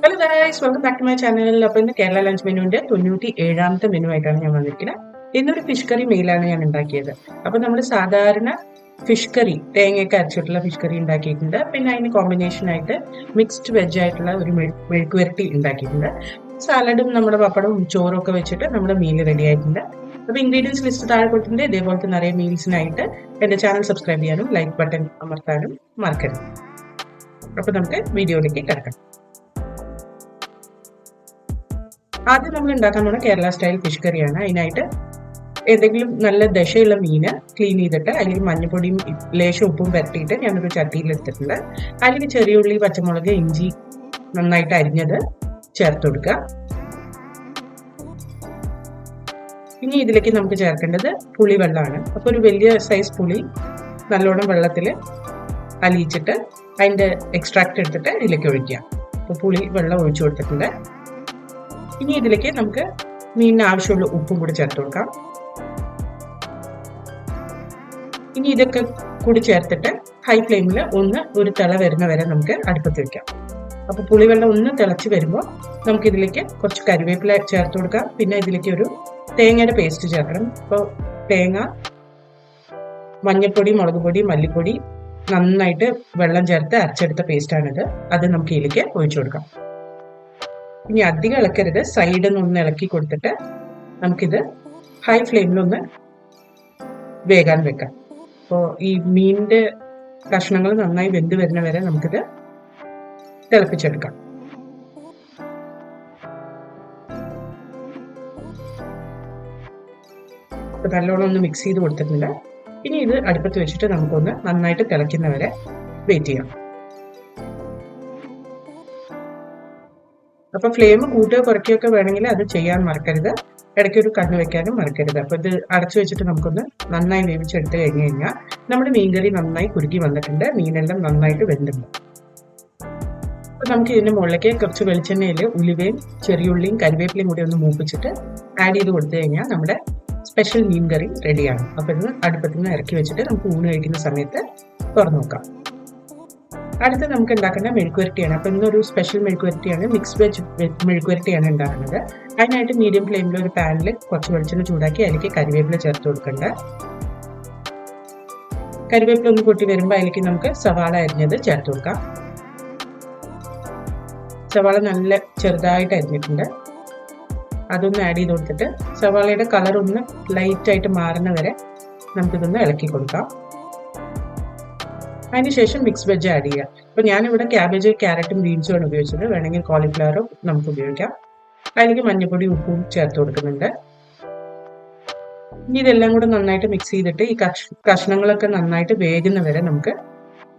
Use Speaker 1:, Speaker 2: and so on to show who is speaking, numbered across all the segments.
Speaker 1: Hello guys, welcome back to my channel. അപ്പോൾ ഇന്ന് Kerala lunch മെനുവിന്റെ 97ാമത്തെ മെനു ആയിട്ടാണ് ഞാൻ വന്നിരിക്കുന്നത്. ഇന്നൊരു ഫിഷ് കറി മെയിലാണ് ഞാൻ ഉണ്ടാക്കിയത്. അപ്പോൾ നമ്മൾ സാധാരണ ഫിഷ് കറി തേങ്ങയൊക്കെ അരച്ചിട്ടുള്ള ഫിഷ് കറി ഉണ്ടാക്കിയിട്ടുണ്ട്. പിന്നെ അതിന് കോമ്പിനേഷൻ ആയിട്ട് മിക്സ്ഡ് വെജ് ആയിട്ടുള്ള ഒരു മെഴുക്കുവരട്ടി ഉണ്ടാക്കിയിട്ടുണ്ട്. സാലഡും നമ്മുടെ പപ്പടവും ചോറും ഒക്കെ വെച്ചിട്ട് നമ്മുടെ മീൽ റെഡി ആയിട്ടുണ്ട്. അപ്പോൾ ഇൻഗ്രീഡിയൻസ് ലിസ്റ്റ് താഴെ കൊടുത്തിട്ടുണ്ട്. ഇതേപോലത്തെ നിറയെ മീൽസിനായിട്ട് എൻ്റെ ചാനൽ സബ്സ്ക്രൈബ് ചെയ്യാനും ലൈക്ക് ബട്ടൺ അമർത്താനും മറക്കരുത്. അപ്പോൾ നമുക്ക് വീഡിയോയിലേക്ക് കിടക്കാം. ആദ്യം നമ്മൾ ഉണ്ടാക്കാൻ പോകുന്ന കേരള സ്റ്റൈൽ ഫിഷ് കറിയാണ്. അതിനായിട്ട് ഏതെങ്കിലും നല്ല ദശയുള്ള മീന് ക്ലീൻ ചെയ്തിട്ട് അതിലേക്ക് മഞ്ഞപ്പൊടിയും ലേശം ഉപ്പും പുരട്ടിയിട്ട് ഞാനൊരു ചട്ടിയിൽ എടുത്തിട്ടുണ്ട്. അതിലേക്ക് ചെറിയ ഉള്ളി, പച്ചമുളക്, ഇഞ്ചി നന്നായിട്ട് അരിഞ്ഞത് ചേർത്ത് കൊടുക്കുക. ഇനി ഇതിലേക്ക് നമുക്ക് ചേർക്കേണ്ടത് പുളിവെള്ളമാണ്. അപ്പോൾ ഒരു വലിയ സൈസ് പുളി നല്ലോണം വെള്ളത്തിൽ അലിയിച്ചിട്ട് അതിൻ്റെ എക്സ്ട്രാക്ട് എടുത്തിട്ട് ഇതിലേക്ക് ഒഴിക്കുക. അപ്പോൾ പുളി വെള്ളം ഒഴിച്ചു കൊടുത്തിട്ടുണ്ട്. ഇനി ഇതിലേക്ക് നമുക്ക് മീനിന് ആവശ്യമുള്ള ഉപ്പും കൂടി ചേർത്ത് കൊടുക്കാം. ഇനി ഇതൊക്കെ കൂടി ചേർത്തിട്ട് ഹൈ ഫ്ലെയിമിൽ ഒരു തിള വരുന്ന വരെ നമുക്ക് അടുപ്പത്ത് വെക്കാം. അപ്പോൾ പുളിവെള്ളം ഒന്ന് തിളച്ച് വരുമ്പോൾ നമുക്കിതിലേക്ക് കുറച്ച് കറിവേപ്പില ചേർത്ത് കൊടുക്കാം. പിന്നെ ഇതിലേക്ക് ഒരു തേങ്ങയുടെ പേസ്റ്റ് ചേർക്കണം. അപ്പോൾ തേങ്ങ, മഞ്ഞൾപ്പൊടി, മുളക് പൊടി, മല്ലിപ്പൊടി നന്നായിട്ട് വെള്ളം ചേർത്ത് അരച്ചെടുത്ത പേസ്റ്റാണിത്. അത് നമുക്ക് ഇതിലേക്ക് ഒഴിച്ചു കൊടുക്കാം. ഇനി അധികം ഇളക്കരുത്, സൈഡിൽ നിന്ന് ഒന്ന് ഇളക്കി കൊടുത്തിട്ട് നമുക്കിത് ഹൈ ഫ്ലെയിമിലൊന്ന് വേകാൻ വെക്കാം. അപ്പോൾ ഈ മീനിന്റെ കഷ്ണങ്ങൾ നന്നായി വെന്ത് വരുന്ന വരെ നമുക്കിത് തിളപ്പിച്ചെടുക്കാം. നല്ലോണം ഒന്ന് മിക്സ് ചെയ്ത് കൊടുത്തിട്ടുണ്ട്. ഇനി ഇത് അടുപ്പത്ത് വെച്ചിട്ട് നമുക്കൊന്ന് നന്നായിട്ട് തിളയ്ക്കുന്നവരെ വെയിറ്റ് ചെയ്യാം. അപ്പൊ ഫ്ലെയിം കൂട്ടുകയോ കുറയ്ക്കുകയൊക്കെ വേണമെങ്കിൽ അത് ചെയ്യാൻ മറക്കരുത്. ഇടയ്ക്കൊരു കണ്ണ് വെക്കാനും മറക്കരുത്. അപ്പൊ ഇത് അടച്ചു വെച്ചിട്ട് നമുക്കൊന്ന് നന്നായി വേവിച്ചെടുത്ത് കഴിഞ്ഞ് കഴിഞ്ഞാൽ നമ്മുടെ മീൻകറി നന്നായി കുരുക്കി വന്നിട്ടുണ്ട്. മീനെല്ലാം നന്നായിട്ട് വെന്തുണ്ട്. അപ്പൊ നമുക്ക് ഇതിന്റെ മുകളിലേക്ക് കുറച്ച് വെളിച്ചെണ്ണയിൽ ഉലുവയും ചെറിയുള്ളിയും കരിവേപ്പിലയും കൂടി ഒന്ന് മൂപ്പിച്ചിട്ട് ആഡ് ചെയ്ത് കൊടുത്തു കഴിഞ്ഞാൽ നമ്മുടെ സ്പെഷ്യൽ മീൻ കറി റെഡിയാണ്. അപ്പൊ ഇത് അടുപ്പത്തിൽ നിന്ന് ഇറക്കി വെച്ചിട്ട് നമുക്ക് ഊണ് കഴിക്കുന്ന സമയത്ത് തുറന്നു നോക്കാം. അടുത്ത് നമുക്ക് ഉണ്ടാക്കേണ്ട മെഴുക്കുവരട്ടിയാണ്. അപ്പം ഇന്നൊരു സ്പെഷ്യൽ മെഴുക്കുവരട്ടിയാണ്, മിക്സ് വെജ് മെഴുക്കുവരട്ടിയാണ് ഉണ്ടാക്കുന്നത്. അതിനായിട്ട് മീഡിയം ഫ്ലെയിമിൽ ഒരു പാനിൽ കുറച്ച് വെളിച്ചെണ്ണ ചൂടാക്കി അതിലേക്ക് കരിവേപ്പില ചേർത്ത് കൊടുക്കേണ്ട. കരിവേപ്പില ഒന്ന് പൊട്ടി വരുമ്പോൾ അതിലേക്ക് നമുക്ക് സവാള അരിഞ്ഞത് ചേർത്ത് കൊടുക്കാം. സവാള നല്ല ചെറുതായിട്ട് അരിഞ്ഞിട്ടുണ്ട്. അതൊന്ന് ആഡ് ചെയ്ത് കൊടുത്തിട്ട് സവാളയുടെ കളർ ഒന്ന് ലൈറ്റായിട്ട് മാറുന്ന വരെ നമുക്കിതൊന്ന് ഇളക്കി കൊടുക്കാം. അതിനുശേഷം മിക്സ് വെജ് ആഡ് ചെയ്യുക. അപ്പോൾ ഞാനിവിടെ ക്യാബേജ്, ക്യാരറ്റും ബീൻസും ആണ് ഉപയോഗിച്ചത്. വേണമെങ്കിൽ കോളിഫ്ലവറും നമുക്ക് ഉപയോഗിക്കാം. അതിലേക്ക് മഞ്ഞൾപ്പൊടി, ഉപ്പും ചേർത്ത് കൊടുക്കുന്നുണ്ട്. ഇനി ഇതെല്ലാം കൂടെ നന്നായിട്ട് മിക്സ് ചെയ്തിട്ട് ഈ കഷ്ണങ്ങളൊക്കെ നന്നായിട്ട് വേകുന്ന വരെ നമുക്ക്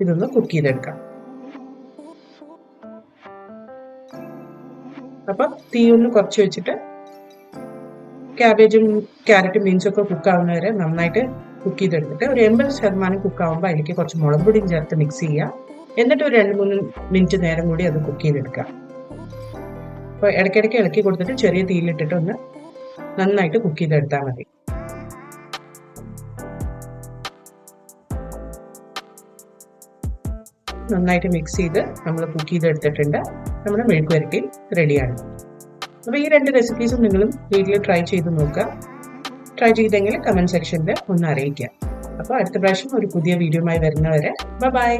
Speaker 1: ഇതൊന്ന് കുക്ക് ചെയ്തെടുക്കാം. അപ്പൊ തീ ഒന്ന് കുറച്ച് വെച്ചിട്ട് ക്യാബേജും ക്യാരറ്റും ബീൻസും ഒക്കെ കുക്കാവുന്ന വരെ നന്നായിട്ട് കുക്ക് ചെയ്തെടുത്തിട്ട് ഒരു 80% കുക്കാവുമ്പോൾ അതിലേക്ക് കുറച്ച് മുളക് പൊടിയും ചേർത്ത് മിക്സ് ചെയ്യുക. എന്നിട്ട് ഒരു 2-3 മിനിറ്റ് നേരം കൂടി അത് കുക്ക് ചെയ്തെടുക്കുക. അപ്പോൾ ഇടയ്ക്കിടയ്ക്ക് ഇളക്കി കൊടുത്തിട്ട് ചെറിയ തീയിലിട്ടിട്ട് ഒന്ന് നന്നായിട്ട് കുക്ക് ചെയ്തെടുത്താൽ മതി. നന്നായിട്ട് മിക്സ് ചെയ്ത് നമ്മൾ കുക്ക് ചെയ്തെടുത്തിട്ടുണ്ട്. നമ്മുടെ മെഴുക്കുവരട്ടി റെഡിയാണ്. അപ്പോൾ ഈ 2 റെസിപ്പീസും നിങ്ങളും വീട്ടിൽ ട്രൈ ചെയ്ത് നോക്കുക. ട്രൈ ചെയ്തെങ്കിൽ കമന്റ് സെക്ഷനിൽ ഒന്ന് അറിയിക്കുക. അപ്പോൾ അടുത്ത പ്രാവശ്യം ഒരു പുതിയ വീഡിയോയുമായി വരുന്നവരെ ബൈ.